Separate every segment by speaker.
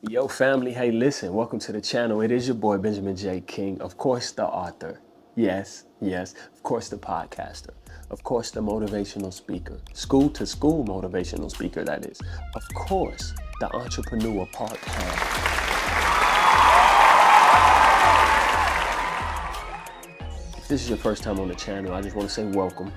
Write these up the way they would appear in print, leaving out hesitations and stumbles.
Speaker 1: Yo, family, hey, listen, welcome to the channel. It is your boy, Benjamin J. King. Of course, the author. Yes, yes. Of course, the podcaster. Of course, the motivational speaker. School to school motivational speaker, that is. Of course, the entrepreneur part half. If this is your first time on the channel, I just want to say welcome.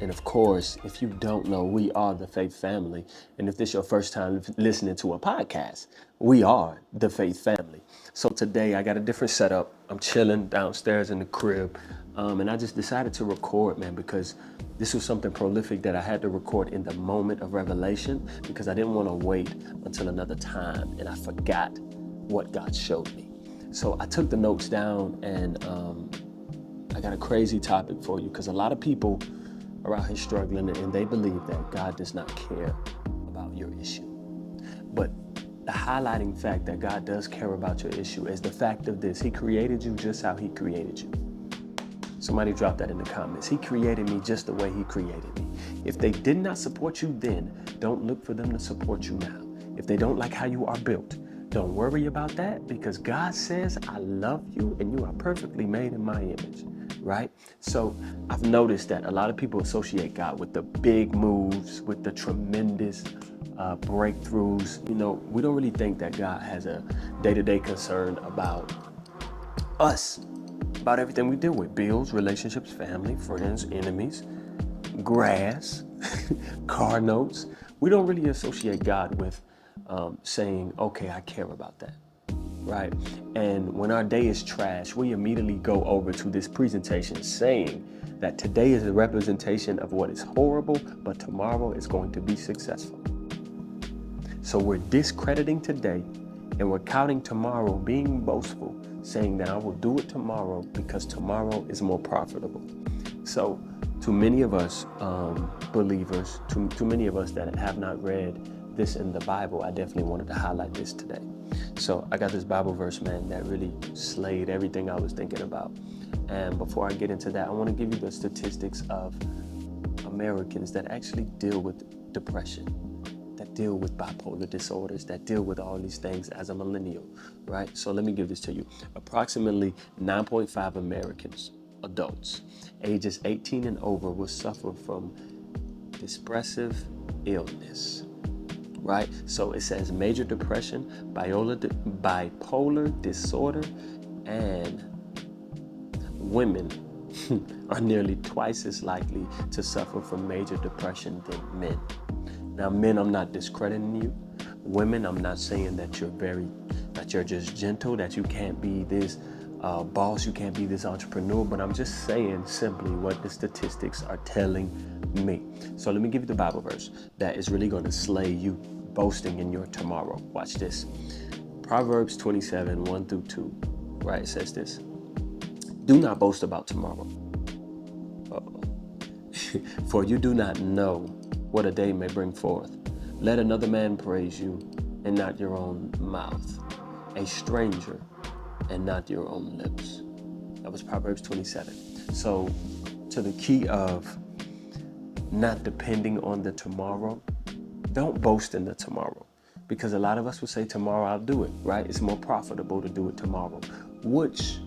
Speaker 1: And of course, if you don't know, we are the Faith Family. And if this is your first time listening to a podcast, we are the Faith Family. So today I got a different setup. I'm chilling downstairs in the crib. And I just decided to record, man, because this was something prolific that I had to record in the moment of revelation because I didn't want to wait until another time and I forgot what God showed me. So I took the notes down and I got a crazy topic for you because a lot of people are out here struggling and they believe that God does not care about your issue. But the highlighting fact that God does care about your issue is the fact of this: He created you just how He created you. Somebody drop that in the comments. He created me just the way He created me. If they did not support you then, don't look for them to support you now. If they don't like how you are built, don't worry about that because God says, I love you and you are perfectly made in my image. Right? So I've noticed that a lot of people associate God with the big moves, with the tremendous breakthroughs. You know, we don't really think that God has a day-to-day concern about us, about everything we deal with: bills, relationships, family, friends, enemies, grass, car notes. We don't really associate God with saying, okay, I care about that. Right? And when our day is trash, we immediately go over to this presentation saying that today is a representation of what is horrible, but tomorrow is going to be successful. So we're discrediting today and we're counting tomorrow, being boastful, saying that I will do it tomorrow because tomorrow is more profitable. So to many of us believers, to many of us that have not read this in the Bible, I definitely wanted to highlight this today. So I got this Bible verse, man, that really slayed everything I was thinking about. And before I get into that, I want to give you the statistics of Americans that actually deal with depression, that deal with bipolar disorders, that deal with all these things as a millennial, right? So let me give this to you. Approximately 9.5 Americans, adults, ages 18 and over, will suffer from depressive illness. Right? So it says major depression, bipolar disorder, and women are nearly twice as likely to suffer from major depression than men. Now, men, I'm not discrediting you. Women, I'm not saying that you're just gentle, that you can't be this boss, you can't be this entrepreneur, but I'm just saying simply what the statistics are telling me. So let me give you the Bible verse that is really going to slay you boasting in your tomorrow. Watch this. Proverbs 27, 1 through 2, right? It says this: do not boast about tomorrow. For you do not know what a day may bring forth. Let another man praise you and not your own mouth, a stranger and not your own lips. That was Proverbs 27. So to the key of not depending on the tomorrow, don't boast in the tomorrow, because a lot of us will say tomorrow I'll do it, right? It's more profitable to do it tomorrow, which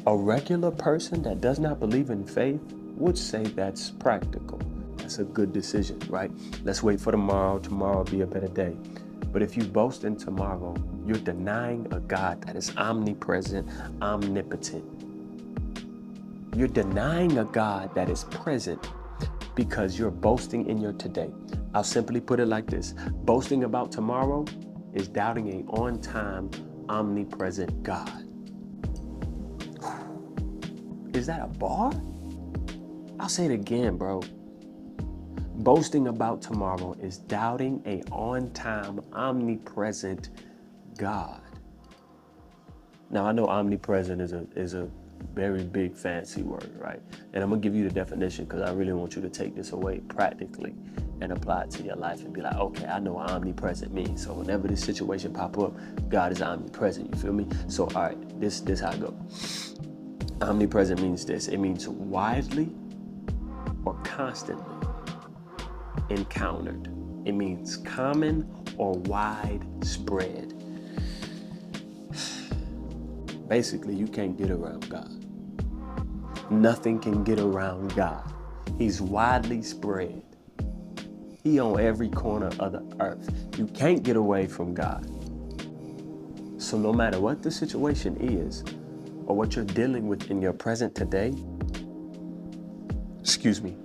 Speaker 1: a regular person that does not believe in faith would say that's practical. That's a good decision, right? Let's wait for tomorrow. Tomorrow will be a better day. But if you boast in tomorrow, you're denying a God that is omnipresent, omnipotent. You're denying a God that is present because you're boasting in your today. I'll simply put it like this: boasting about tomorrow is doubting an on-time, omnipresent God. Is that a bar? I'll say it again, bro. Boasting about tomorrow is doubting an on-time, omnipresent God. Now, I know omnipresent is a very big fancy word, right? And I'm gonna give you the definition because I really want you to take this away practically and apply it to your life and be like, okay, I know what omnipresent means. So whenever this situation pop up, God is omnipresent, you feel me? So all right, this how it go. Omnipresent means this: it means widely or constantly encountered. It means common or widespread. Basically, you can't get around God. Nothing can get around God. He's widely spread. He on every corner of the earth. You can't get away from God. So no matter what the situation is, or what you're dealing with in your present today,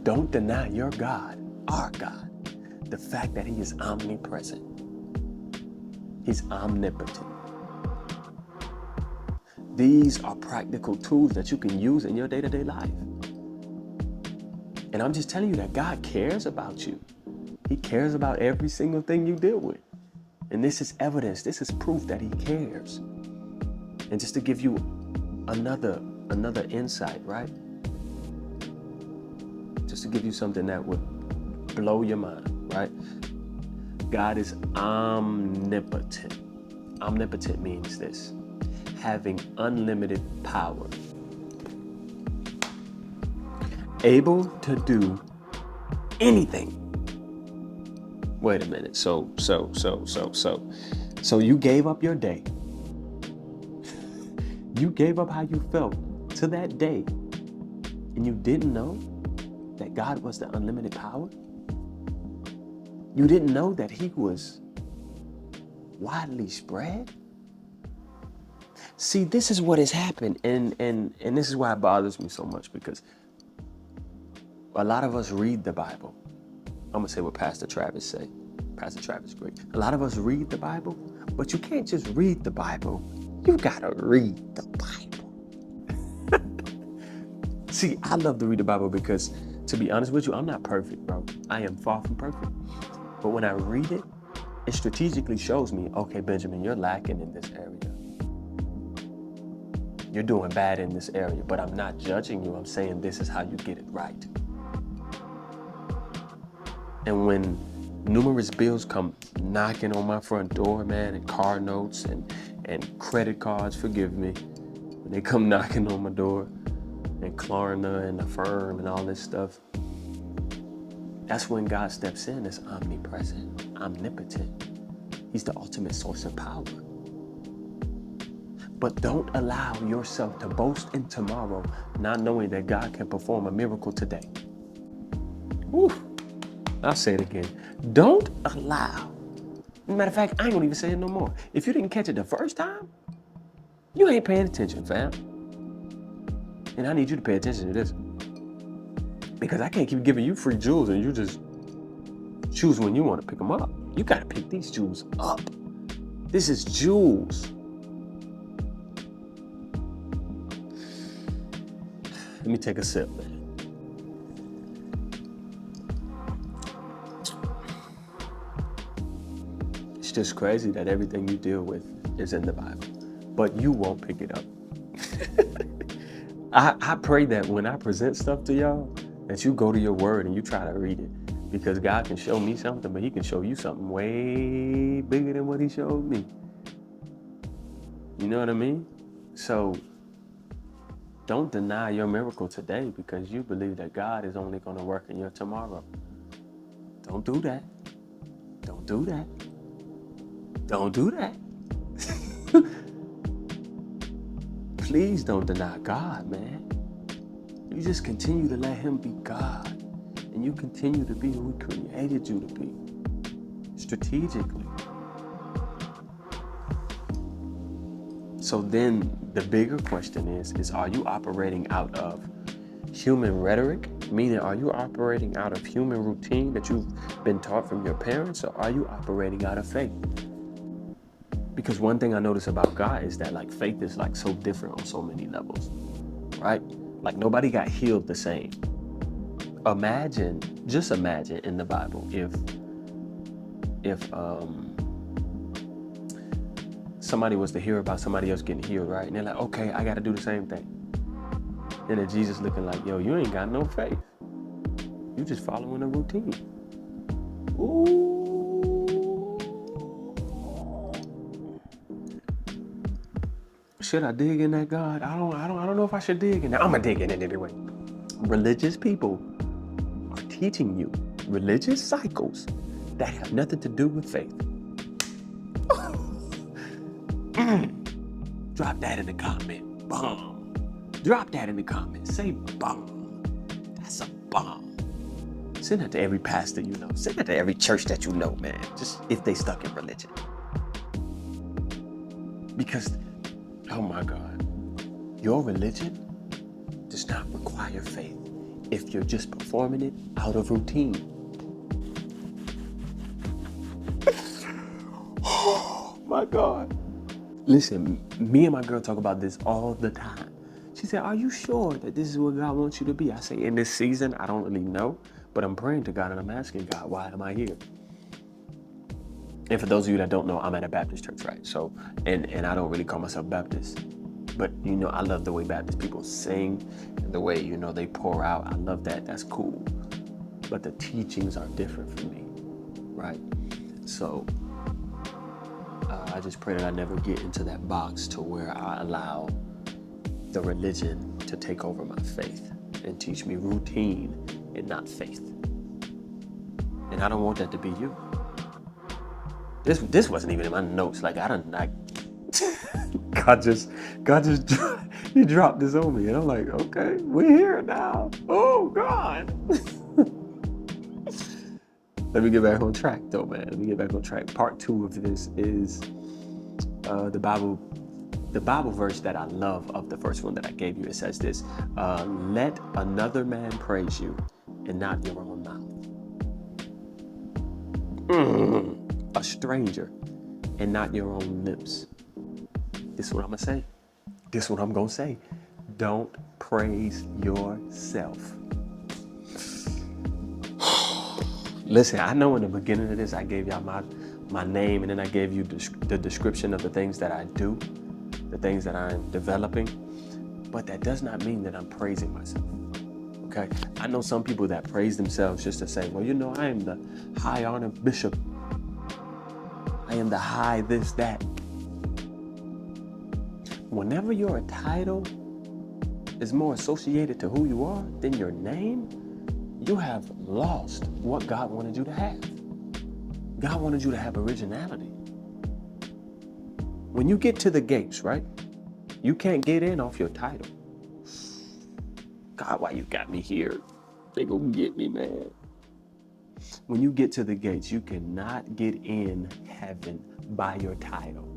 Speaker 1: don't deny your God, our God, the fact that he is omnipresent. He's omnipotent. These are practical tools that you can use in your day-to-day life. And I'm just telling you that God cares about you. He cares about every single thing you deal with. And this is evidence, this is proof that he cares. And just to give you another insight, right? Just to give you something that would blow your mind, right? God is omnipotent. Omnipotent means this: having unlimited power, able to do anything. Wait a minute. So you gave up your day. You gave up how you felt to that day, and you didn't know that God was the unlimited power? You didn't know that he was widely spread? See, this is what has happened, and this is why it bothers me so much, because a lot of us read the Bible. I'm gonna say what Pastor Travis say. Pastor Travis is great. A lot of us read the Bible, but you can't just read the Bible. You gotta read the Bible. See, I love to read the Bible because, to be honest with you, I'm not perfect, bro. I am far from perfect. But when I read it, it strategically shows me, okay, Benjamin, you're lacking in this area. You're doing bad in this area, but I'm not judging you. I'm saying this is how you get it right. And when numerous bills come knocking on my front door, man, and car notes and credit cards, forgive me, when they come knocking on my door, and Klarna and Affirm and all this stuff, that's when God steps in as omnipresent, omnipotent. He's the ultimate source of power. But don't allow yourself to boast in tomorrow, not knowing that God can perform a miracle today. Woo. I'll say it again. Don't allow. Matter of fact, I ain't gonna even say it no more. If you didn't catch it the first time, you ain't paying attention, fam. And I need you to pay attention to this. Because I can't keep giving you free jewels and you just choose when you want to pick them up. You got to pick these jewels up. This is jewels. Let me take a sip, man. It's just crazy that everything you deal with is in the Bible, but you won't pick it up. I pray that when I present stuff to y'all, that you go to your word and you try to read it, because God can show me something, but he can show you something way bigger than what he showed me. You know what I mean? So don't deny your miracle today because you believe that God is only going to work in your tomorrow. Don't do that. Don't do that. Don't do that. Please don't deny God, man. You just continue to let him be God. And you continue to be who he created you to be. Strategically. So then the bigger question is are you operating out of human rhetoric? Meaning, are you operating out of human routine that you've been taught from your parents? Or are you operating out of faith? Because one thing I notice about God is that like faith is like so different on so many levels, right? Like nobody got healed the same. Just imagine in the Bible if somebody was to hear about somebody else getting healed, right? And they're like, okay, I got to do the same thing. And then Jesus looking like, yo, you ain't got no faith. You just following a routine. Ooh. Should I dig in that, God? I don't know if I should dig in that. I'm gonna dig in it anyway. Religious people are teaching you religious cycles that have nothing to do with faith. Drop that in the comment. Bomb. Drop that in the comment. Say bomb. That's a bomb. Send that to every pastor you know. Send that to every church that you know, man. Just if they stuck in religion. Because, oh my God, your religion does not require faith if you're just performing it out of routine. Oh my God. Listen, me and my girl talk about this all the time. She said, are you sure that this is what God wants you to be? I say, in this season, I don't really know, but I'm praying to God and I'm asking God, why am I here? And for those of you that don't know, I'm at a Baptist church, right? So, and I don't really call myself Baptist, but I love the way Baptist people sing, and the way, they pour out. I love that. That's cool. But the teachings are different for me, right? So, I just pray that I never get into that box to where I allow the religion to take over my faith and teach me routine and not faith. And I don't want that to be you. This wasn't even in my notes. Like God just he dropped this on me, and I'm like, okay, we're here now. Oh God. Let me get back on track though, man. Let me get back on track. Part 2 of this is the Bible verse that I love of the first one that I gave you. It says this, let another man praise you and not your own mouth. A stranger and not your own lips. This is what I'm gonna say. This is what I'm gonna say. Don't praise yourself. Listen, I know in the beginning of this, I gave y'all my name, and then I gave you the description of the things that I do, the things that I'm developing, but that does not mean that I'm praising myself, okay? I know some people that praise themselves just to say, well, I am the high honored bishop. I am the high this, that. Whenever your title is more associated to who you are than your name, you have lost what God wanted you to have. God wanted you to have originality. When you get to the gates, right? You can't get in off your title. God, why you got me here? They gonna get me, man. When you get to the gates, you cannot get in heaven by your title.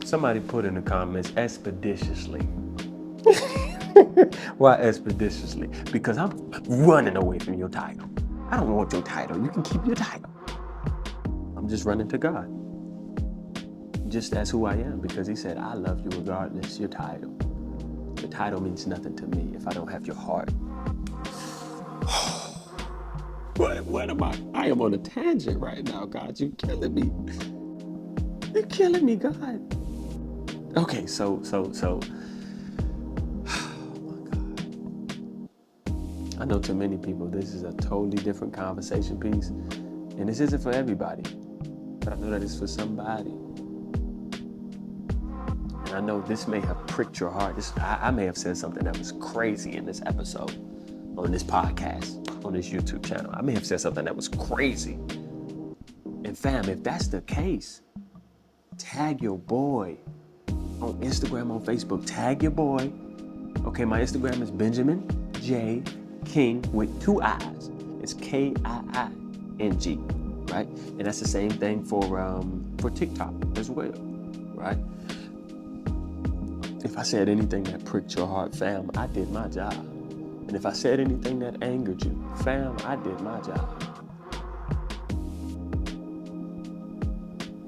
Speaker 1: Somebody put in the comments, expeditiously. Why expeditiously? Because I'm running away from your title. I don't want your title. You can keep your title. I'm just running to God. Just as who I am, because he said, I love you regardless your title. Your title means nothing to me if I don't have your heart. What am I? I am on a tangent right now, God. You're killing me. You're killing me, God. Okay, so. Oh my God. I know to many people, this is a totally different conversation piece. And this isn't for everybody. But I know that it's for somebody. And I know this may have pricked your heart. I may have said something that was crazy in this episode, on this podcast, on this YouTube channel. I may have said something that was crazy. And fam, if that's the case, tag your boy on Instagram, on Facebook. Tag your boy. Okay, my Instagram is Benjamin J. King with 2 I's. It's Kiing, right? And that's the same thing for TikTok as well, right? If I said anything that pricked your heart, fam, I did my job. And if I said anything that angered you, fam, I did my job.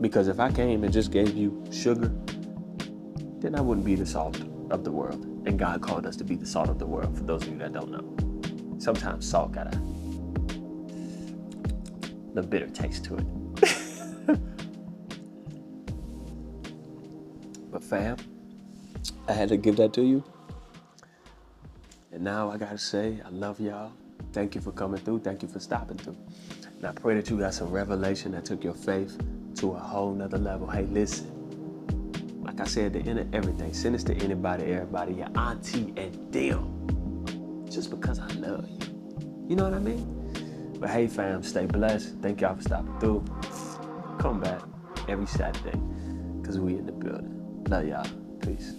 Speaker 1: Because if I came and just gave you sugar, then I wouldn't be the salt of the world. And God called us to be the salt of the world, for those of you that don't know. Sometimes salt got the bitter taste to it. But fam, I had to give that to you. And now I gotta say, I love y'all. Thank you for coming through. Thank you for stopping through. And I pray that you got some revelation that took your faith to a whole nother level. Hey, listen. Like I said, at the end of everything, send this to anybody, everybody, your auntie and them. Just because I love you. You know what I mean? But hey fam, stay blessed. Thank y'all for stopping through. Come back every Saturday, because we in the building. Love y'all. Peace.